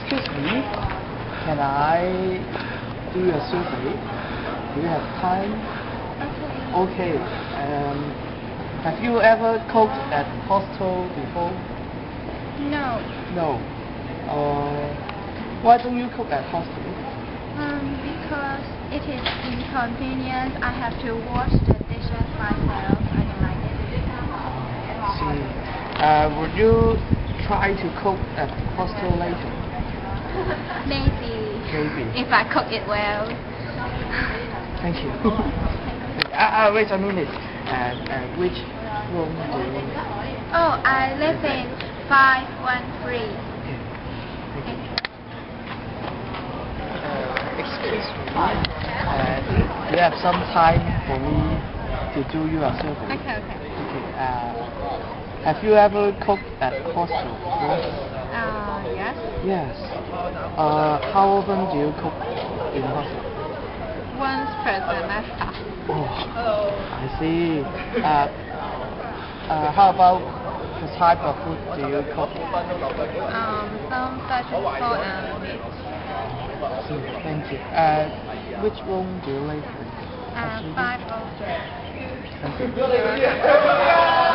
Excuse me, can I do a survey? Do you have time? Okay. Okay. Have you ever cooked at hostel before? No. No. Why don't you cook at hostel? Because it is inconvenient. I have to wash the dishes myself. I don't like it. See. Would you try to cook at hostel later? Maybe. Maybe. If I cook it well. Thank you. Wait a minute. Which room do you live? Oh, I live in 513. Thank you. Excuse me. Do you have some time for me to do you a survey? Okay. Okay. Have you ever cooked at hostel before? Yes. Yes. How often do you cook in hostel? Once per semester. Oh, I see. How about the type of food do you cook? Some vegetable and meat. Thank you. Which room do you live in? 503. Thank you.